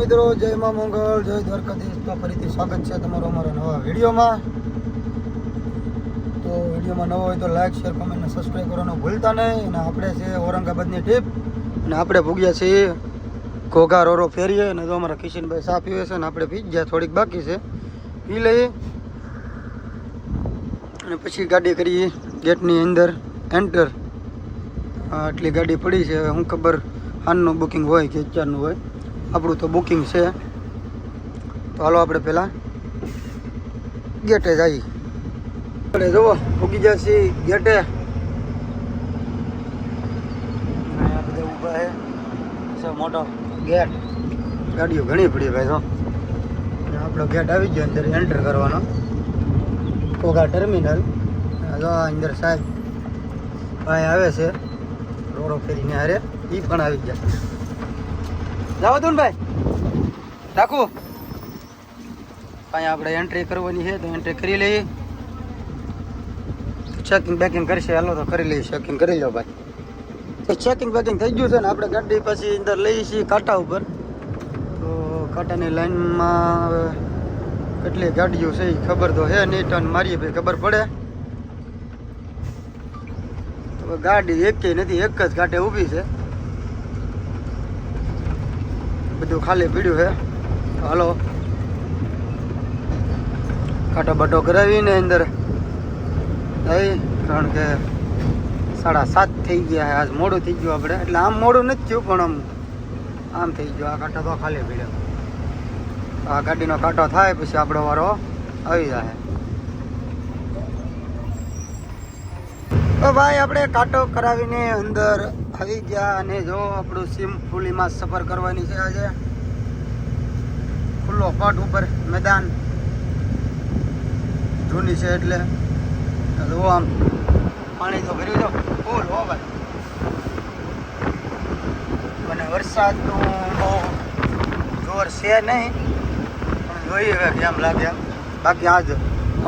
મિત્રો, જય માં મંગળ, જય દ્વારકાધીશ. તો ફરીથી સ્વાગત છે તમારું અમારા નવા વિડીયોમાં. તો વિડીયોમાં નવો હોય તો લાઈક, શેર, કમેન્ટ અને સબસ્ક્રાઈબ કરવાનું ભૂલતા નહીં. અને આપણે છે ઔરંગાબાદની ટ્રીપ અને આપણે ભૂગ્યા છીએ ઘોઘા રોરો ફેરીએ. અને તો અમારા કિશનભાઈ ચા પીવે છે અને આપણે પી ગયા, થોડીક બાકી છે, પી લઈએ અને પછી ગાડી કરીએ ગેટની અંદર એન્ટર. આટલી ગાડી પડી છે, હું ખબર હાનનું બુકિંગ હોય કે અત્યારનું હોય. આપણું તો બુકિંગ છે. તો હાલો આપણે પહેલાં ગેટે જઈએ. આપણે જુઓ ઉગી ગયા છીએ ગેટે. અહીંયા બધા ઊભા છે, મોટો ગેટ, ગાડીઓ ઘણી પડી ભાઈ. તો આપણો ગેટ આવી ગયો, અંદર એન્ટર કરવાનો ઘોઘા ટર્મિનલ. જો અંદર સાહેબ ભાઈ આવે છે રોડો ફેરીને, હારે એ પણ આવી ગયા. જાઓ તું ભાઈ, રાખું અહીંયા આપણે એન્ટ્રી કરવાની છે તો એન્ટ્રી કરી લઈએ. ચેકિંગ બેકિંગ કરશે, હાલો તો કરી લઈએ. ચેકિંગ કરી લો ભાઈ. તો ચેકિંગ બેકિંગ થઈ ગયું છે ને આપણે ગાડી પછી અંદર લઈએ છીએ કાંટા ઉપર. તો કાંટાની લાઈનમાં હવે કેટલી ગાડીઓ છે એ ખબર તો છે નહીં, ટર્ન મારીએ ભાઈ ખબર પડે. તો ગાડી એક નથી, એક જ કાંટે ઊભી છે, બધું ખાલી પીડ્યું છે. હાલો કાંટો બાટો કરાવીને અંદર આવી, કારણ કે 7:30 થઈ ગયા છે. આજ મોડું થઈ ગયું આપણે, એટલે આમ મોડું નથી થયું પણ આમ થઈ ગયું. આ કાંટો તો ખાલી પીડ્યો. આ ગાડીનો કાંટો થાય પછી આપણો વારો આવી જાય. તો ભાઈ આપણે કાંટો કરાવીને અંદર આવી ગયા. અને જો આપણું સિમ્ફુલીમાં સફર કરવાની છે આજે. ખુલ્લો પટ ઉપર મેદાન જૂની છે એટલે જો આમ પાણી તો ભર્યું છે ફૂલ હો ભાઈ. અને વરસાદનું બહુ જોર છે નહીં, પણ જોઈએ હવે કેમ લાગે. બાકી આજ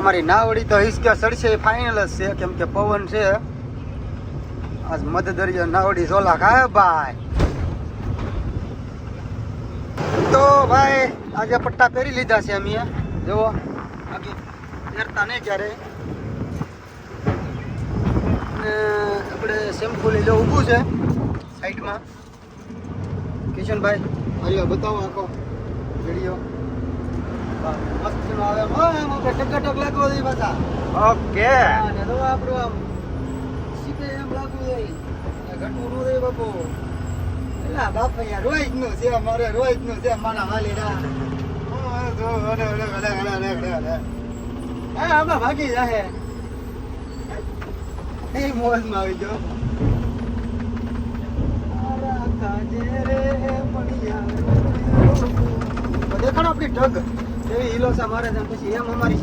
અમારી નાવડી તો હિસકા ચડશે એ ફાઇનલ જ છે, કેમ કે પવન છે. આજ મધદરિયા નાવડી ઝોલા ખાય ભાઈ. તો ભાઈ આજે પટ્ટા પહેરી લીધા છે અમે, જુઓ. બાકી પહેરતા નહીં ક્યારે. આપણે સિમ્પલી જો ઊભું છે સાઈડમાં કિશનભાઈ, હાલ્યો બતાવો આખો વિડીયો. મસ્ત નો આવે, ટક લાગવો જોઈએ પાછા. ઓકે, આપણું આમ સીધે એમ લાગવું જોઈએ, ઘટવું ન રહે બાપુ. એલા બાપ અહીંયા રોજ નું છે, મારે રોજ નું છે મારા હાલીડા. હા આમાં ભાગી જાય એ મોજમાં આવી ગયો. દેખાડો આપણી ઢગ એવી હિલોસા મારે છે, પછી એમ અમારી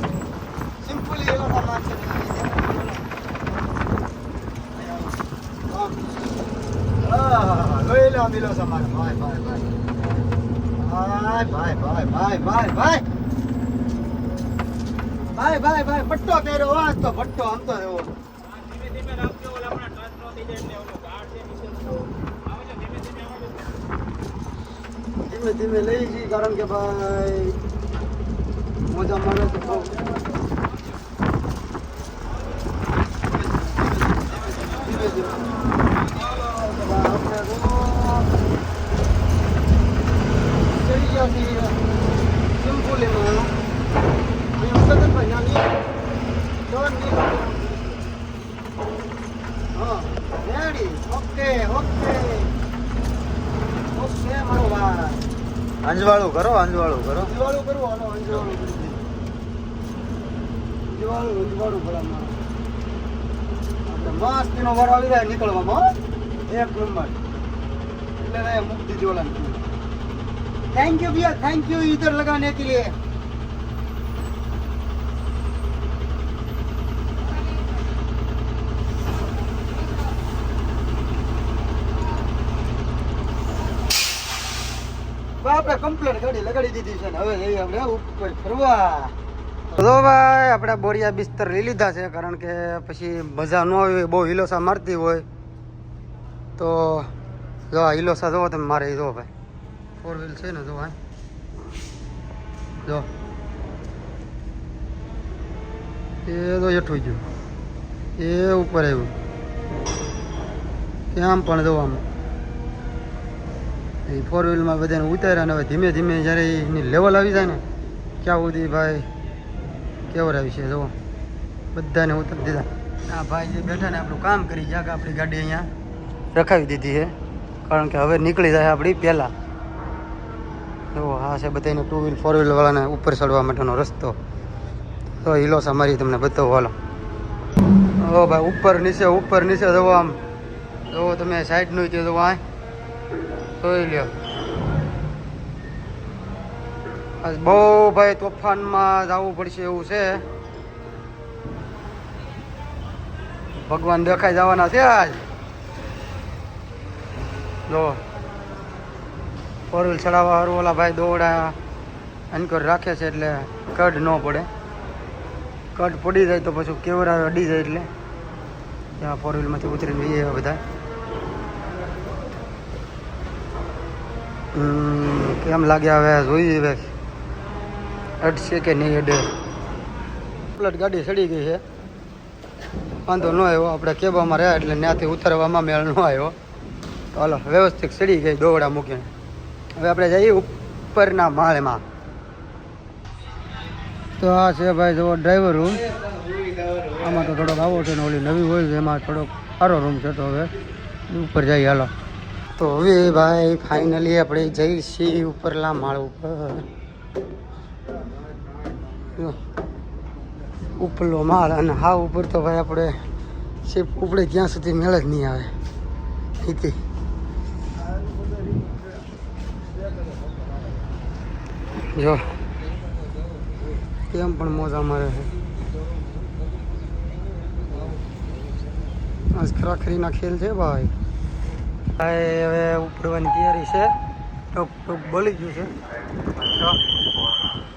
સિમ્પલી હિલોસા મારશે. લોહી લો હિલોસા મારે ભાઈ ભાઈ ભાઈ ભાઈ ભાઈ ભાઈ ભાઈ ભાઈ ભાઈ ભાઈ ભાઈ ભાઈ. પટ્ટો પહેર્યો આજ તો, પટ્ટો આમ તો એવો ધીમે ધીમે લઈ જઈએ, કારણ કે ભાઈ મોજા મળે તો બહુ. અંજવાળું કરો, અંજવાળું કરો, અંજવાળું કરવું. હાલો અંજવાળું કરી દઈએ. અંજવાળું ભલા આપણે મસ્તીનો વારો આવી જાય નીકળવામાં. એક નંબર એટલે મુક્તિ જોલા. थैंक यू भैया, थैंक यू इधर लगाने के लिए. આપણે કમ્પ્લેટ ગાડી લગાડી દીધી છે ને હવે જઈએ આપણે ઉપર ફરવા. તો ભાઈ આપણે બોરિયા બિસ્તર લઈ લીધા છે, કારણ કે પછી મજા ન આવે, બહુ હિલોસા મારતી હોય તો. જો આ હિલોસા જોવો તમે મારે, જો ભાઈ ફોર વ્હીલ છે ને જો હા જો એ તો હેઠું ગયું એ ઉપર આવ્યું આમ પણ જો આમ એ ફોર વ્હીલમાં બધાને ઉતાર્યા ને હવે ધીમે ધીમે જ્યારે એની લેવલ આવી જાય ને ક્યાં સુધી ભાઈ કેવરાવી છે જો બધાને ઉતારી દીધા આ ભાઈ જે બેઠા ને આપણું કામ કરી ગયા કે આપણી ગાડી અહીંયા રખાવી દીધી છે કારણ કે હવે નીકળી જાય આપણી પહેલાં જો હા છે બધાને ટુ વ્હીલ ફોર વ્હીલવાળાને ઉપર ચડવા માટેનો રસ્તો તો હિલોસા મારી તમને બતાવો હાલો ઓ ભાઈ ઉપર નીચે જવો આમ જો તમે સાઈડનું કે જવો આ જોઈ લ્યો આજ બહુ ભાઈ તોફાનમાં જવું પડશે એવું છે ભગવાન દેખાઈ જવાના છે આજ જો ફોર વ્હીલ ચડાવવા સારું ઓલા ભાઈ દોડા અનકોર રાખે છે એટલે કડ ન પડે કટ પડી જાય તો પછી કેવરા અડી જાય એટલે ત્યાં ફોર વ્હીલમાંથી ઉતરીને જઈએ બધા કેમ લાગે હવે જોઈએ હવે અડશે કે નહીં અડે પ્લટ ગાડી ચડી ગઈ છે વાંધો ન આવ્યો આપણે કેબામાં રહ્યા એટલે ત્યાંથી ઉતરવામાં મેળ ન આવ્યો તો હાલો વ્યવસ્થિત ચડી ગઈ દોવડા મૂકીને હવે આપણે જઈએ ઉપરના માળમાં તો આ છે ભાઈ જો ડ્રાઈવર રૂમ આમાં તો થોડોક આવો છે ને ઓલી નવી હોય છે એમાં થોડોક સારો રૂમ છે તો હવે ઉપર જઈએ હાલો તો હવે ભાઈ ફાઇનલી આપણે જઈ છીએ ઉપરલા માળ ઉપર ઉપરલો માળ અને હા ઉપર તો ભાઈ આપણે શિપ ઉપડે ત્યાં સુધી મેળ જ નહીં આવે અહીંથી જો કેમ પણ મોજા મારે છે આજ ખરાખરીના ખેલ છે ભાઈ હવે ઉપડવાની તૈયારી છે ટોક ટોક બોલી ગયું છે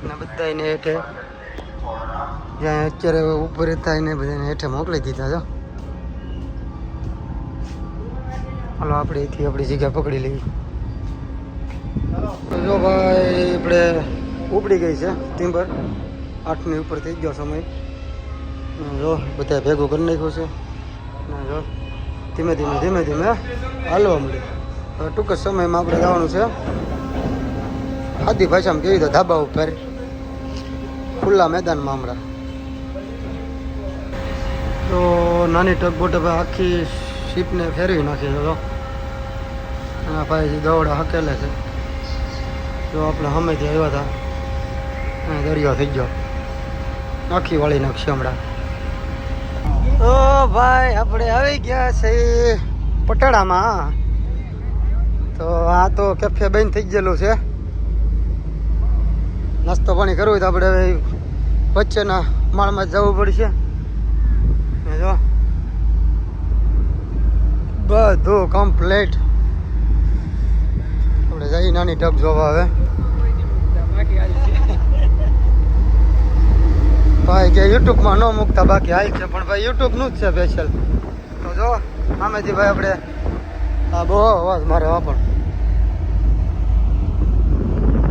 ને બધા એને હેઠે જ્યાં અત્યારે ઉપર હતા એને બધાને હેઠે મોકલી દીધા છો હાલો આપણે અહીંથી આપણી જગ્યા પકડી લઈએ તો જો ભાઈ આપણે ઉપડી ગઈ છે ટિમ્બર 8ની ઉપર થઈ ગયો સમય જો બધા ભેગું કરી નાખ્યું છે જો ધીમે ધીમે હાલવા મળ્યું હવે ટૂંક જ સમયમાં આપણે જવાનું છે આદિ ભાષામાં કહી દો ધાબા ઉપર ખુલ્લા મેદાનમાં હમણાં તો નાની ટગબોટ આખી શીપને ફેરવી નાખી તો એના ભાઈ દોડા હકેલે છે જો આપણે સામેથી આવ્યા હતા દરિયો થઈ ગયો આખી વાળી નાખશે હમણાં તો ભાઈ આપણે આવી ગયા છે પટાડામાં તો આ તો કેફે બંધ થઈ ગયેલું છે નાસ્તો પાણી કરવું હોય તો આપણે હવે વચ્ચેના માળમાં જવું પડશે જો બધું કમ્પ્લીટ આપણે જઈ નાની ટબ જોવા હવે ભાઈ કે યુટ્યુબમાં ન મૂકતા બાકી હાલ છે પણ ભાઈ યુટ્યુબનું જ છે સ્પેશિયલ તો જો આમેથી ભાઈ આપણે આ બહુ અવાજ મારે આ પણ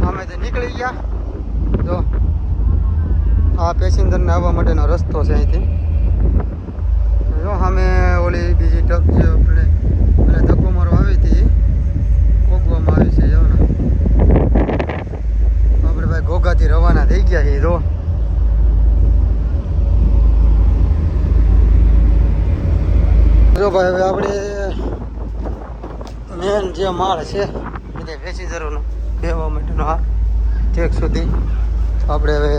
આમેથી નીકળી ગયા જો આ પેસેન્જરને આવવા માટેનો રસ્તો છે અહીંથી જો સામે ઓલી બીજી ટક છે આપણે અને ધક્કો મારો આવી હતી ભોગવામાં આવી છે જો ને આપણે ભાઈ ઘોઘાથી રવાના થઈ ગયા છીએ જો જો ભાઈ હવે આપણે મેન જે માળ છે બધા પેસેન્જરોનો બેવા માટેનો આ ઠેક સુધી તો આપણે હવે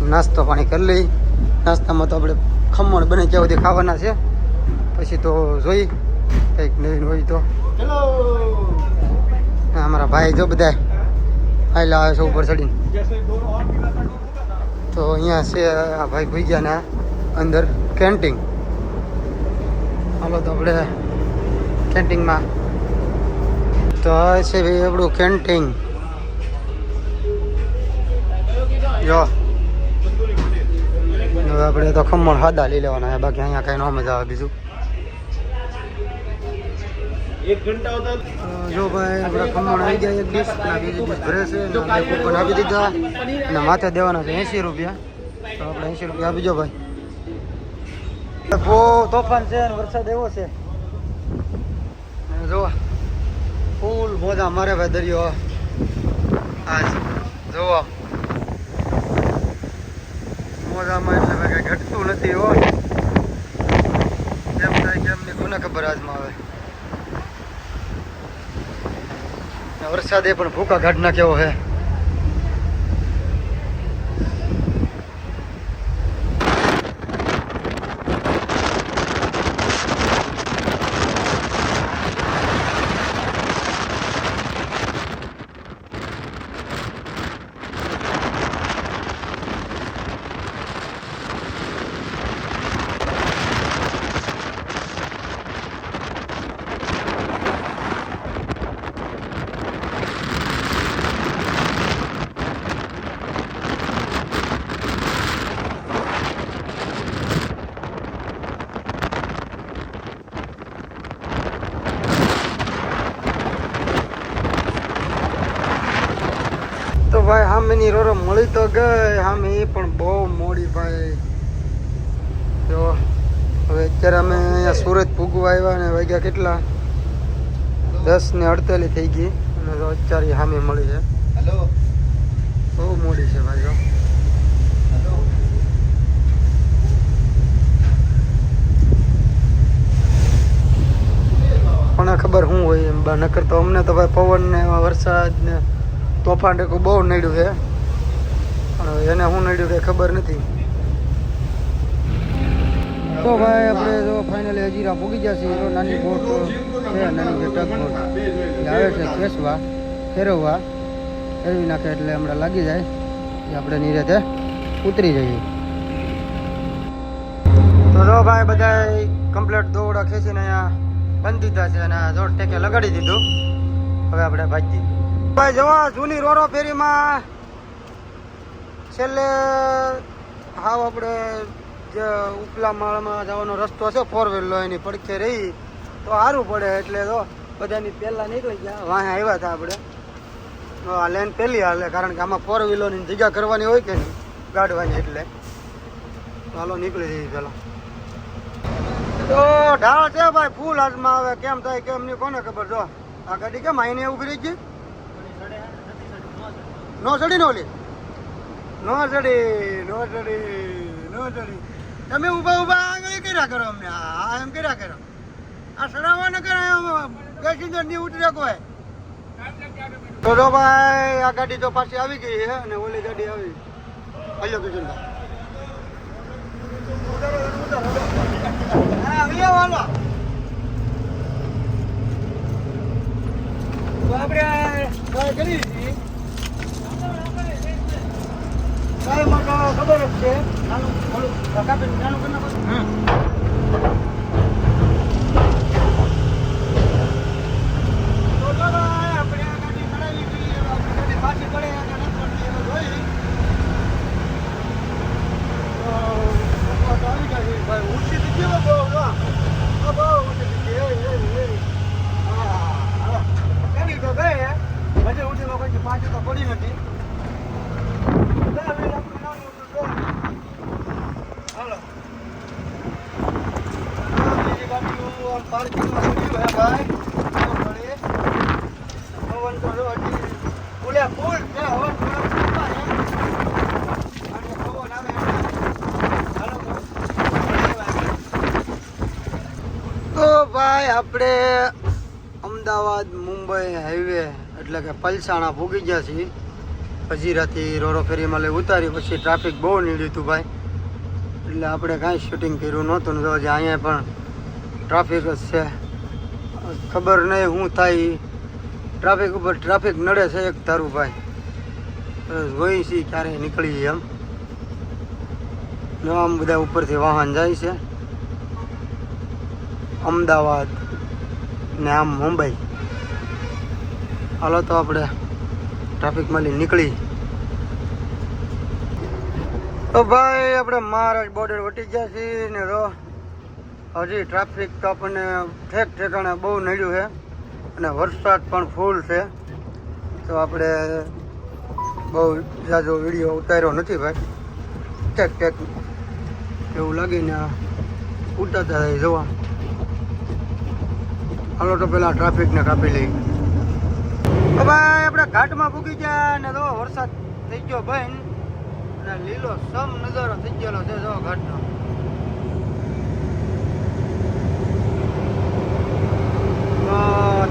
નાસ્તો પાણી કરી લઈ નાસ્તામાં તો આપણે ખમણ બને ત્યાં સુધી ખાવાના છે પછી તો જોઈ કંઈક નવીન હોય તો અમારા ભાઈ જો બધા આવેલા આવે છે ઉપર ચડીને તો અહીંયા છે આ ભાઈ ભૂગ્યાના અંદર કેન્ટીન હાલો તો આપણે કેન્ટીનમાં તો આ છે ભાઈ આપણું કેન્ટીન જો હવે આપણે તો ખમણ સાદા લઈ લેવાના બાકી અહીંયા કાંઈ ન મજા આવે બીજું 1 घंटा होता જો ભાઈ આપણા ખમણ આવી ગયા એક ડીશ અને બીજી ડીશ ભરે છે અને આપણે કૂપન આપી દીધા અને માથે દેવાના છે 80 રૂપિયા. તો આપણે 80 રૂપિયા આપી દો ભાઈ. બહુ તોફાન છે અને વરસાદ એવો છે જો ફૂલ મોજા મારે ભાઈ દરિયો આજ જોવો મોજામાં એટલે ભાઈ કઈ ઘટતું નથી હો. કેમ થાય કે એમની કોને ખબર આજમાં આવે. વરસાદે પણ ભૂકા કાઢ નાખ્યો હે. તો ભાઈ હામેની રોરો મળી તો ગઈ હામે એ પણ બહુ મોડી ભાઈ. જો હવે અત્યારે અમે અહીંયા સુરત પૂગવા આવ્યા ને વાગ્યા કેટલા 10:48 થઈ ગઈ અને તો અત્યારે હામે મળી છે. હેલો બહુ મોડી છે ભાઈ. જો પણ ખબર શું હોય એમ નકર તો અમને તો ભાઈ પવન ને વરસાદ ને તોફાન ટેકો બહુ નડ્યું છે પણ એને શું નડ્યું કંઈ ખબર નથી. તો ભાઈ આપણે જો ફાઇનલી હજીરા પૂગી ગયા છે. નાની બોટ છે નાની જે ટગ બોટ આવે છે ખેંચવા ફેરવવા ફેરવી નાખે એટલે હમણાં લાગી જાય એ આપણે નીરેતે ઉતરી જઈએ. તો જો ભાઈ બધા કમ્પ્લીટ દોરડા ખેંચીને અહીંયા બંધ દીધા છે અને જોર ટેકે લગાડી દીધું. હવે આપણે ભાગી ભાઈ જવા જૂની રોરો ફેરીમાં છેલ્લે હાવ આપણે જે ઉપલા માળમાં જવાનો રસ્તો છે 4 વ્હીલર એની પડખે રહી તો સારું પડે એટલે તો બધાની પહેલાં નીકળી ગયા. વાંહે આવ્યા હતા આપણે આ લેન પહેલી હાલે કારણ કે આમાં 4 વ્હીલરની જગ્યા કરવાની હોય કે નહીં ગાડવાની એટલે ચાલો નીકળી જઈએ પહેલાં. તો ઢાળ છે ભાઈ ફૂલ હાથમાં આવે કેમ થાય કેમ નહીં કોને ખબર. જો આ ગાડી કેમ આઈને ઉભી રહી ગઈ નો ચડી નો લી નો ચડી તમે ઊભા ઊભા આગળ કર્યા કરો અમને આ એમ કર્યા કરો આ સડાવવા ન કરાય પેસેન્જર ની ઉતરે કોઈ. તો જો ભાઈ આ ગાડી તો પાછી આવી ગઈ છે અને ઓલી ગાડી આવી હલો કિશનભાઈ તો આપણે કરી દીધી ખબર જ છે. નાનું કાપીને નાનું કરી નાખો. તો આપણે આ ગાડી ચડાવી દીધી ગાડી પાછી પડે જોઈ આવી ગયા ભાઈ ઊંચી દીધી બહુ બહુ ઊંચી દીધી. હા એની તો ગઈ મજે ઊંચી લોકો પાછી તો પડી નથી. તો ભાઈ આપણે અમદાવાદ મુંબઈ હાઈવે એટલે કે પલસાણા ભૂગી ગયા છીએ. હજીરાથી રોરો ફેરીમાં લઈ ઉતારી પછી ટ્રાફિક બહુ નીડ્યું હતું ભાઈ એટલે આપણે કાંઈ શૂટિંગ કર્યું નહોતું ને તો અહીંયા પણ ટ્રાફિક જ છે. ખબર નહીં શું થાય ટ્રાફિક ઉપર ટ્રાફિક નડે છે એક તારું ભાઈ જોઈ છીએ ક્યારે નીકળી એમ. આમ બધા ઉપરથી વાહન જાય છે અમદાવાદ ને આમ મુંબઈ. હાલો તો આપણે ટ્રાફિકમાં લઈ નીકળી. તો ભાઈ આપણે મહારાષ્ટ્ર બોર્ડર વટી ગયા છીએ ને તો હજી ટ્રાફિક તો આપણને ઠેક ઠેકાણે બહુ નડ્યું છે અને વરસાદ પણ ફૂલ છે. તો આપણે બહુ જાજો વિડીયો ઉતાર્યો નથી ભાઈ. ટેક એવું લાગીને ઉતારતા થાય જોવા. હાલો તો પેલા ટ્રાફિકને કાપી લઈ. તો ભાઈ આપણે ઘાટમાં પૂગી ગયા ને તો વરસાદ થઈ ગયો ભાઈ અને લીલો સમ નજારો થઈ ગયેલો છે જો ઘાટનો.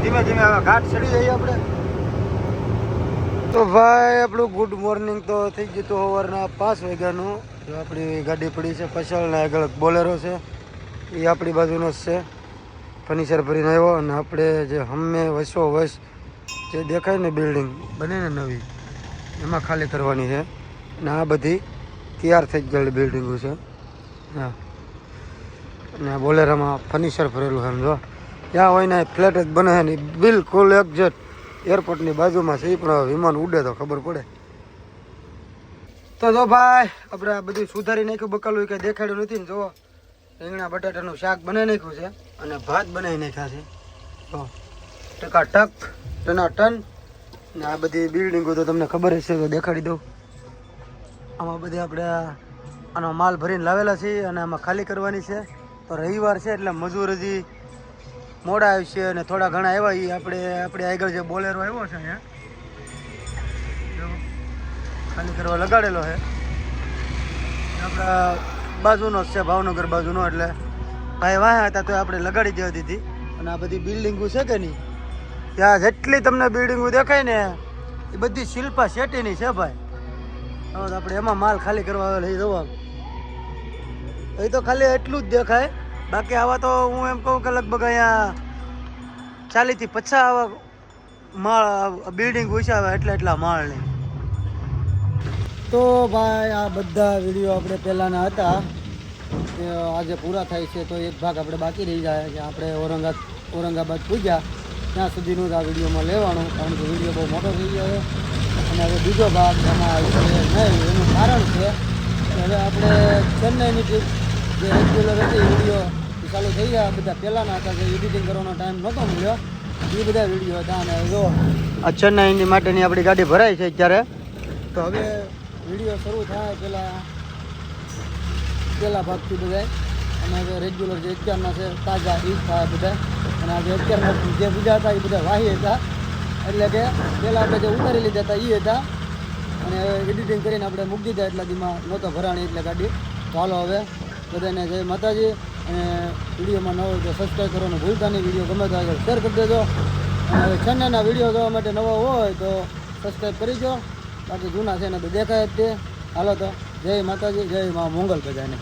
ધીમે ધીમે હવે ઘાટ ચડી જઈએ આપણે. તો ભાઈ આપણું ગુડ મોર્નિંગ તો થઈ ગયું હતું સવારના 5 વાગ્યાનું. જો આપણી ગાડી પડી છે પછાડ ને આગળ બોલેરો છે એ આપણી બાજુનો જ છે. ફર્નિચર ભરીને આવ્યો અને આપણે જે હમે વસો વસ જે દેખાય ને બિલ્ડિંગ બને ને નવી એમાં ખાલી કરવાની છે. અને આ બધી તૈયાર થઈ ગયેલી બિલ્ડિંગો છે. હા અને બોલેરામાં ફર્નિચર ભરેલું છે સમજો. ત્યાં હોય ને ફ્લેટ જ બને છે ને બિલકુલ એક્ઝેક્ટ એરપોર્ટની બાજુમાં છે. એ પણ વિમાન ઉડે તો ખબર પડે. તો જો ભાઈ આપણે આ બધું સુધારી નાખ્યું બકાલું કંઈ દેખાડ્યું નથી ને જુઓ. રીંગણા બટાટાનું શાક બનાવી નાખ્યું છે અને ભાત બનાવી નાખ્યા છે. તો ટકાટક ટનાટન. ને આ બધી બિલ્ડિંગો તો તમને ખબર હશે તો દેખાડી દઉં. આમાં બધી આપણે આનો માલ ભરીને લાવેલા છીએ અને આમાં ખાલી કરવાની છે. તો રવિવાર છે એટલે મજૂર હજી મોડા આવશે અને થોડા ઘણા આવ્યા. એ આપણે આગળ જે બોલેરો આવ્યો છે અહીંયા ખાલી કરવા લગાડેલો છે. આપણા બાજુનો જ છે ભાવનગર બાજુનો એટલે ભાઈ વાયા હતા તો આપણે લગાડી દેવા દીધી. અને આ બધી બિલ્ડિંગો છે કે નહીં ત્યાં જેટલી તમને બિલ્ડિંગો દેખાય ને એ બધી શિલ્પા શેટ્ટીની છે ભાઈ. હવે તો આપણે એમાં માલ ખાલી કરવા લઈ જવા. એ તો ખાલી એટલું જ દેખાય. બાકી આવા તો હું એમ કહું કે લગભગ અહીંયા 40 થી 50 આવા માળ બિલ્ડિંગ ઉછાવે એટલા માળ નહીં. તો ભાઈ આ બધા વિડીયો આપણે પહેલાંના હતા આજે પૂરા થાય છે. તો એક ભાગ આપણે બાકી રહી જાય કે આપણે ઔરંગાબાદ પૂજ્યા ત્યાં સુધીનું જ આ વિડીયોમાં લેવાનું. કારણ કે વિડીયો બહુ મોટો થઈ ગયો છે અને હવે બીજો ભાગ એમાં આવશે નહીં. એનું કારણ છે કે હવે આપણે ચેન્નઈની ટ્રીપ જે રેગ્યુલર હતી વિડીયો ચાલુ થઈ ગયા. બધા પહેલાંના હતા જે એડિટિંગ કરવાનો ટાઈમ નહોતો મળ્યો એ બધા વિડીયો હતા. અને જો આ ચેન્નઈની માટેની આપણી ગાડી ભરાઈ છે અત્યારે. તો હવે વિડીયો શરૂ થાય પહેલા ભાગથી બધા. અને હવે રેગ્યુલર જે અત્યારના છે તાજા એ થાય બધા. અને આજે અત્યારના જે બીજા હતા એ બધા વાહી હતા એટલે કે પહેલાં આપણે જે ઉતારી લીધા હતા એ હતા. અને હવે એડિટિંગ કરીને આપણે મૂકી દીધા એટલા દીમાં નહોતો ભરાણી એટલે ગાડી. તો હાલો હવે બધાને જય માતાજી. અને વિડીયોમાં નવો જો સબસ્ક્રાઈબ કરવાનું ભૂલતા નહીં. વિડીયો ગમે તો આગળ શેર કરી દેજો. અને હવે ચેનલના વિડીયો જોવા માટે નવા હોય તો સબસ્ક્રાઈબ કરી દો. બાકી જૂના છે ને તો દેખાય જ તે. હાલો તો જય માતાજી જય મા મંગલ બધાને.